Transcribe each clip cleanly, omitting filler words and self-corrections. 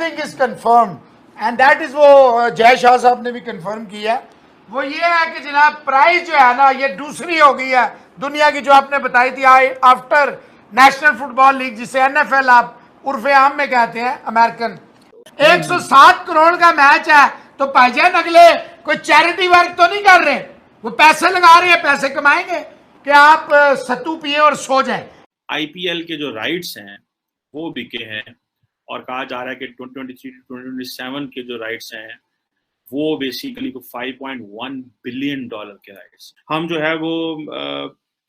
Thing is confirm and that is, वो जय शाह साहब ने भी कंफर्म किया, वो ये है कि जनाब प्राइस जो है ना ये दूसरी हो गई है दुनिया की, जो आपने बताई थी आफ्टर नेशनल फुटबॉल लीग, जिसे एनएफएल आप उर्फे आम में कहते हैं, अमेरिकन। 107 करोड़ का मैच है, तो भाईजान अगले कोई चैरिटी वर्क तो नहीं कर रहे, वो पैसे लगा रहे हैं, पैसे कमाएंगे कि आप सत्तू पिए और सो जाएं। आईपीएल के जो राइट्स हैं वो बिके हैं और कहा जा रहा है कि 2023-2027 के जो राइट्स हैं वो बेसिकली 5.1 बिलियन डॉलर के राइट्स। हम जो है वो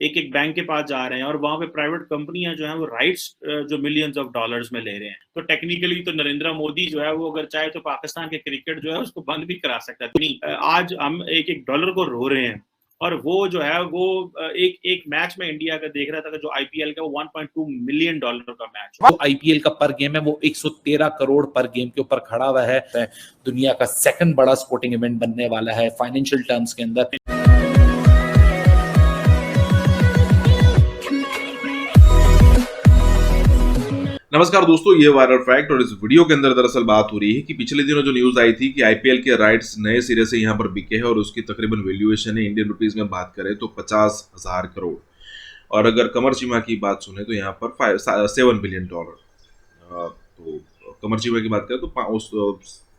एक एक बैंक के पास जा रहे हैं और वहां पे प्राइवेट कंपनियां जो है वो राइट्स जो मिलियंस ऑफ डॉलर्स में ले रहे हैं। तो टेक्निकली तो नरेंद्र मोदी जो है वो अगर चाहे तो पाकिस्तान के क्रिकेट जो है उसको बंद भी करा सकता है। नहीं, आज हम एक एक डॉलर को रो रहे हैं और वो जो है वो एक एक मैच में इंडिया का देख रहा था कि जो आईपीएल का वो 1.2 मिलियन डॉलर का मैच, जो आईपीएल का पर गेम है वो 113 करोड़ पर गेम के ऊपर खड़ा हुआ है। दुनिया का सेकंड बड़ा स्पोर्टिंग इवेंट बनने वाला है फाइनेंशियल टर्म्स के अंदर। नमस्कार दोस्तों, ये वायरल फैक्ट और इस वीडियो के अंदर दरअसल बात हो रही है कि पिछले दिनों जो न्यूज आई थी कि आईपीएल के राइट्स नए सिरे से यहां पर बिके हैं और उसकी तकरीबन वैल्यूएशन है इंडियन रुपीस में बात करें तो 50,000 करोड़, और अगर कमर चीमा की बात सुने तो यहाँ पर 7 बिलियन डॉलर। तो कमर चीमा की बात करें तो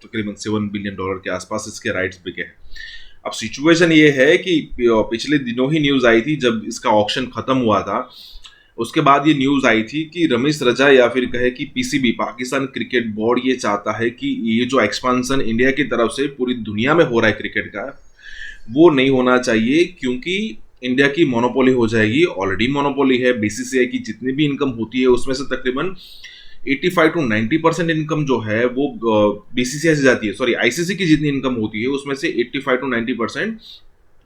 तकरीबन 7 बिलियन डॉलर के आसपास इसके राइट्स बिके हैं। अब सिचुएशन ये है कि पिछले दिनों ही न्यूज आई थी जब इसका ऑक्शन खत्म हुआ था, उसके बाद ये न्यूज आई थी कि रमीज रजा या फिर कहे कि पीसीबी पाकिस्तान क्रिकेट बोर्ड ये चाहता है कि ये जो एक्सपांसन इंडिया की तरफ से पूरी दुनिया में हो रहा है क्रिकेट का, वो नहीं होना चाहिए क्योंकि इंडिया की मोनोपोली हो जाएगी। ऑलरेडी मोनोपोली है। बीसीसीआई की जितनी भी इनकम होती है उसमें से तकरीबन 85 to 90% इनकम जो है वो बीसीसीआई से जाती है। सॉरी, आईसीसी की जितनी इनकम होती है उसमें से 85 to 90%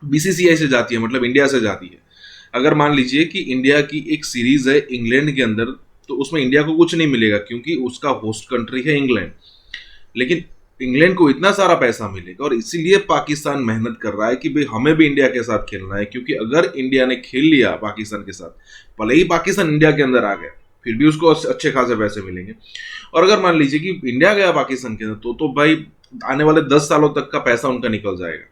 बीसीसीआई से जाती है, मतलब इंडिया से जाती है। अगर मान लीजिए कि इंडिया की एक सीरीज है इंग्लैंड के अंदर, तो उसमें इंडिया को कुछ नहीं मिलेगा क्योंकि उसका होस्ट कंट्री है इंग्लैंड, लेकिन इंग्लैंड को इतना सारा पैसा मिलेगा और इसीलिए पाकिस्तान मेहनत कर रहा है कि भाई हमें भी इंडिया के साथ खेलना है, क्योंकि अगर इंडिया ने खेल लिया पाकिस्तान के साथ, भले ही पाकिस्तान इंडिया के अंदर आ गया फिर भी उसको अच्छे खासे पैसे मिलेंगे। और अगर मान लीजिए कि इंडिया गया पाकिस्तान के अंदर तो भाई आने वाले 10 सालों तक का पैसा उनका निकल जाएगा।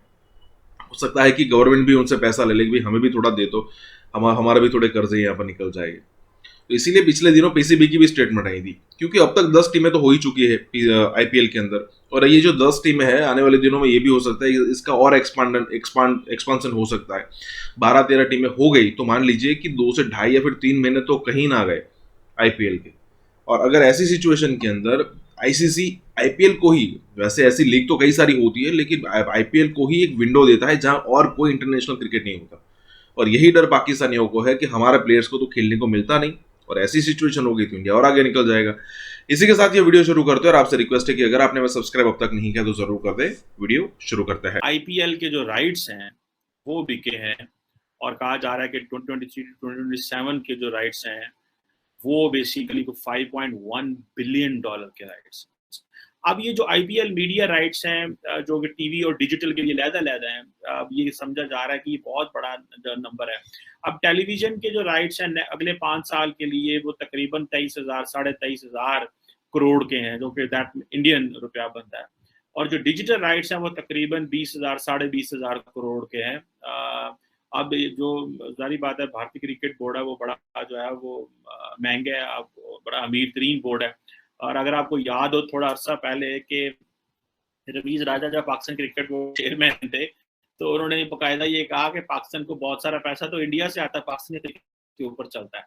हो सकता है कि गवर्नमेंट भी उनसे पैसा ले लेगी, हमें भी थोड़ा दे दो, हमारे भी थोड़े कर्जे यहाँ पर निकल जाएंगे। तो इसीलिए पिछले दिनों पीसीबी की भी स्टेटमेंट आई थी, क्योंकि अब तक 10 टीमें तो हो ही चुकी है आईपीएल के अंदर, और ये जो 10 टीमें हैं आने वाले दिनों में ये भी हो सकता है इसका और एक्सपांसन हो सकता है। 12-13 टीमें हो गई तो मान लीजिए कि 2 से 2.5 या फिर 3 महीने तो कहीं ना गए आईपीएल के। और अगर ऐसी सिचुएशन के अंदर आईसीसी आईपीएल को ही, वैसे ऐसी लीग तो कई सारी होती है लेकिन आईपीएल को ही एक विंडो देता है जहां और कोई इंटरनेशनल क्रिकेट नहीं होता, और यही डर पाकिस्तानियों को है कि हमारे प्लेयर्स को तो खेलने को मिलता नहीं, और ऐसी सिचुएशन होगी तो इंडिया और आगे निकल जाएगा। इसी के साथ ये वीडियो शुरू करते हैं और आपसे रिक्वेस्ट है कि अगर आपने सब्सक्राइब अब तक नहीं किया तो जरूर कर दे। वीडियो शुरू करते हैं। आईपीएल के जो राइट्स हैं वो बिके हैं और कहा जा रहा है कि 2023-2027 के जो राइट्स हैं वो बेसिकली 5.1 बिलियन डॉलर के राइट्स। अब ये जो आईपीएल मीडिया राइट्स हैं जो कि टीवी और डिजिटल के लिए लहदा हैं, अब ये समझा जा रहा है कि ये बहुत बड़ा नंबर है। अब टेलीविजन के जो राइट्स हैं अगले 5 साल के लिए वो तकरीबन 23,000 साढ़े 23,000 करोड़ के हैं, जो कि दैट इंडियन रुपया बनता है। और जो डिजिटल राइट्स हैं वो तकरीबन 20,000 साढ़े 20,000 करोड़ के हैं। अब जो जारी बात है, भारतीय क्रिकेट बोर्ड है वो बड़ा जो है वो महंगा है, अब बड़ा अमीर तरीन बोर्ड है। और अगर आपको याद हो थोड़ा अर्सा पहले कि रमीज राजा जब पाकिस्तान क्रिकेट बोर्ड चेयरमैन थे तो उन्होंने बाकायदा ये कहा कि पाकिस्तान को बहुत सारा पैसा तो इंडिया से आता है, पाकिस्तान क्रिकेट के ऊपर चलता है।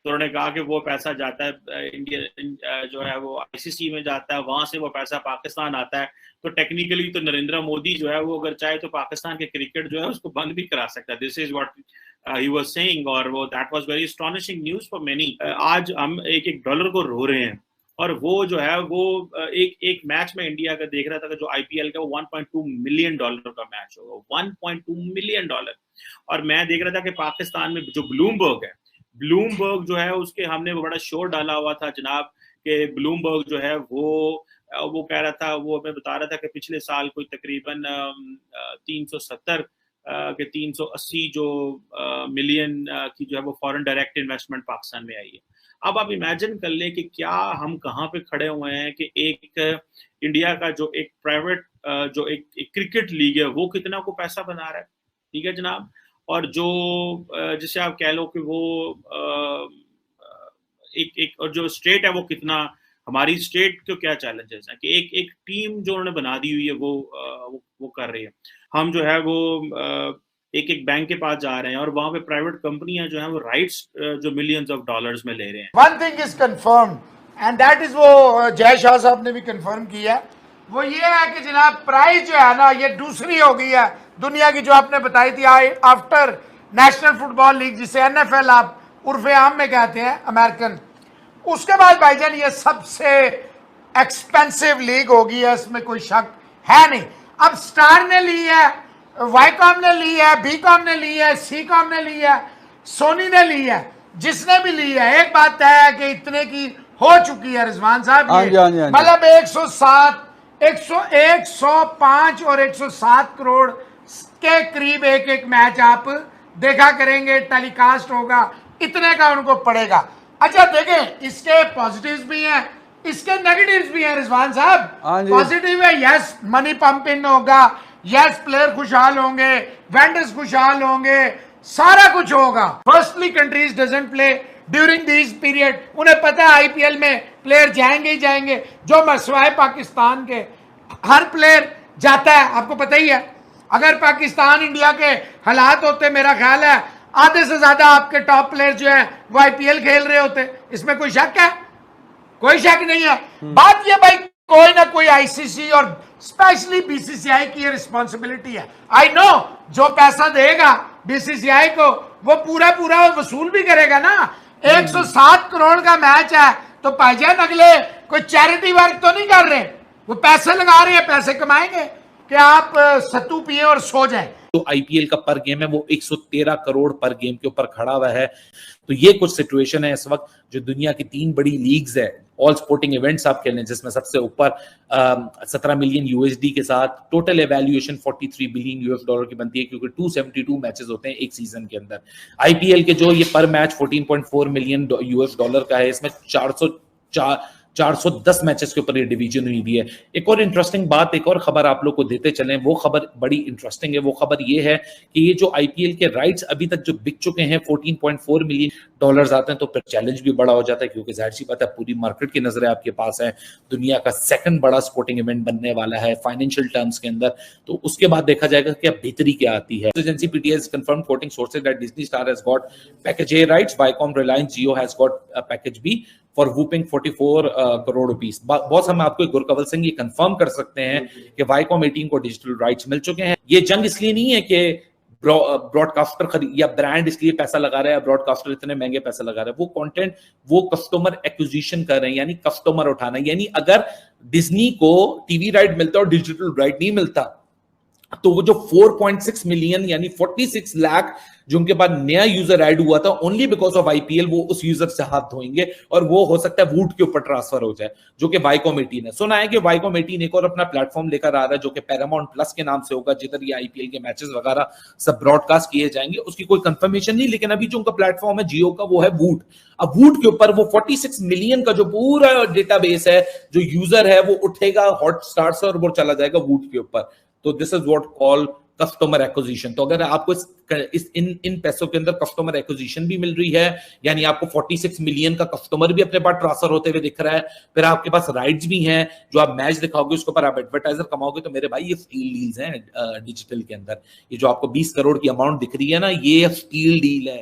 तो उन्होंने कहा कि वो पैसा जाता है इंडिया जो है वो आईसीसी में जाता है, वहां से वो पैसा पाकिस्तान आता है। तो टेक्निकली तो नरेंद्र मोदी जो है वो अगर चाहे तो पाकिस्तान के क्रिकेट जो है उसको बंद भी करा सकता है। This is what he was saying, और वो that was very astonishing news for many. आज हम एक एक डॉलर को रो रहे हैं और वो जो है वो एक एक मैच में इंडिया का देख रहा था कि जो आईपीएल का 1.2 मिलियन डॉलर का मैच होगा, 1.2 मिलियन डॉलर। और मैं देख रहा था कि पाकिस्तान में जो ब्लूमबर्ग है, ब्लूमबर्ग जो है उसके हमने बड़ा शोर डाला हुआ था जनाब कि ब्लूमबर्ग जो है वो कह रहा था, वो हमें बता रहा था कि पिछले साल कोई तकरीबन 370 के 380 जो मिलियन की जो है वो फॉरेन डायरेक्ट इन्वेस्टमेंट पाकिस्तान में आई है। अब आप इमेजिन कर ले कि क्या हम कहाँ पे खड़े हुए हैं कि एक इंडिया का जो एक प्राइवेट जो एक क्रिकेट लीग है वो कितना को पैसा बना रहा है, ठीक है जनाब। और जो जिसे आप कह लो कि वो एक और जो स्टेट है वो कितना, हमारी स्टेट को क्या चैलेंजेस हैं कि एक टीम जो उन्होंने बना दी हुई है वो कर रही है। हम जो है वो एक बैंक के पास जा रहे हैं और वहां पे प्राइवेट कंपनियां जो हैं वो राइट्स जो मिलियंस ऑफ डॉलर्स में ले रहे हैं। One thing is confirm and that is वो जय शाह साहब ने भी कंफर्म किया, वो ये है कि जनाब प्राइस जो है ना ये दूसरी हो गई है दुनिया की, जो आपने बताई थी आफ्टर नेशनल फुटबॉल लीग जिसे NFL आप उर्फे आम में कहते हैं अमेरिकन, उसके बाद भाईजान ये सबसे एक्सपेंसिव लीग होगी है, इसमें कोई शक है नहीं। अब स्टार ने ली है, वाईकॉम ने ली है, बीकॉम ने ली है, सीकॉम ने ली है, सोनी ने ली है, जिसने भी ली है एक बात तय है कि इतने की हो चुकी है रिजवान साहब, मतलब 107, 105 और 107 करोड़ के करीब एक मैच आप देखा करेंगे, टेलीकास्ट होगा, इतने का उनको पड़ेगा। अच्छा देखें, इसके पॉजिटिव्स भी हैं, इसके नेगेटिव्स भी हैं रिजवान साहब। पॉजिटिव है, यस मनी पंप इन होगा, यस प्लेयर खुशहाल होंगे, वेंडर्स खुशहाल होंगे, सारा कुछ होगा। Firstly countries doesn't play during this period, उन्हें पता है आईपीएल में प्लेयर जाएंगे ही जाएंगे, जो मसवा है पाकिस्तान के हर प्लेयर जाता है, आपको पता ही है। अगर पाकिस्तान इंडिया के हालात होते, मेरा ख्याल है आधे से ज्यादा आपके टॉप प्लेयर जो है वो आईपीएल खेल रहे होते, इसमें कोई शक है? कोई शक नहीं है। बात ये भाई कोई ना कोई आईसीसी और स्पेशली बीसीसीआई की रिस्पॉन्सिबिलिटी है। आई नो जो पैसा देगा बीसीसीआई को वो पूरा वसूल भी करेगा ना। 107 करोड़ का मैच है तो भाईजान अगले कोई चैरिटी वर्क तो नहीं कर रहे, वो पैसे लगा रहे हैं, पैसे कमाएंगे कि आप सत्तू पिए और सो जाएं। तो आईपीएल का पर गेम है वो 113 करोड़ पर गेम के ऊपर खड़ा हुआ है। तो ये कुछ सिचुएशन है इस वक्त जो दुनिया की 3 बड़ी लीग्स है, ऑल स्पोर्टिंग इवेंट्स आप कह लें, जिसमें सबसे ऊपर 17 मिलियन यूएसडी के साथ total evaluation 43 billion US dollar की बनती है, क्योंकि 272 मैचेस होते हैं एक सीजन के अंदर। आईपीएल के जो ये पर मैच 14.4 मिलियन यूएस डॉलर का है, इसमें 410 मैचेस के ऊपर ये डिवीजन हुई भी है। एक और इंटरेस्टिंग बात, एक और खबर आप लोग को देते चलें, वो खबर बड़ी इंटरेस्टिंग है। वो खबर ये है कि ये जो आईपीएल के राइट्स अभी तक जो बिक चुके हैं 14.4 मिलियन डॉलर्स आते हैं, तो फिर चैलेंज भी बड़ा हो जाता है, क्योंकि जाहिर सी बात है पूरी मार्केट की नजरें आपके पास है, दुनिया का सेकंड बड़ा स्पोर्टिंग इवेंट बनने वाला है फाइनेंशियल टर्म्स के अंदर। तो उसके बाद देखा जाएगा कि अब बेहतरी क्या आती है। Agency PTI confirm quoting sources that Disney Star has got package A rights, Viacom Reliance Jio has got package B for whopping 44 crore rupees. Boss हम आपको गुरकवल सिंह ये कंफर्म कर सकते हैं कि वाईकॉम 18 को डिजिटल राइट्स मिल चुके हैं। ये जंग इसलिए नहीं है कि ब्रॉडकास्टर खरीद या ब्रांड इसलिए पैसा लगा रहा है, ब्रॉडकास्टर इतने महंगे पैसा लगा रहा है, वो कंटेंट वो कस्टमर एक्विजिशन कर रहे हैं, यानी कस्टमर उठाना। यानी अगर डिज्नी को टीवी राइट मिलता और डिजिटल राइट नहीं मिलता, तो वो जो 4.6 मिलियन यानी 46 लाख जो उनके पास नया यूजर ऐड हुआ था ओनली बिकॉज ऑफ आईपीएल, वो उस यूजर से हाथ धोएंगे और वो हो सकता है वूट के ऊपर ट्रांसफर हो जाए, जो कि वाईकॉम 18 है। सुना है कि वाईकॉम 18 एक और अपना प्लेटफॉर्म लेकर आ रहा है जो कि पैरामाउंट प्लस के नाम से होगा, जिधर ये आईपीएल के मैचेस वगैरह सब ब्रॉडकास्ट किए जाएंगे। उसकी कोई कंफर्मेशन नहीं, लेकिन अभी जो उनका प्लेटफॉर्म है जियो का वो है वूट। अब वूट के ऊपर वो 46 मिलियन का जो पूरा डेटाबेस है, जो यूजर है, वो उठेगा हॉटस्टार से और वो चला जाएगा वूट के ऊपर। तो this is what call customer acquisition. तो अगर आपको इन पैसों के अंदर कस्टमर एक्विजिशन भी मिल रही है, यानी आपको 46 मिलियन का कस्टमर भी अपने पास ट्रांसफर होते हुए दिख रहा है, फिर आपके पास राइट्स भी हैं, जो आप मैच दिखाओगे उसके ऊपर आप एडवर्टाइजर कमाओगे, तो मेरे भाई ये स्टील डील्स हैं डिजिटल के अंदर। ये जो आपको 20 करोड़ की अमाउंट दिख रही है ना, ये स्टील डील है।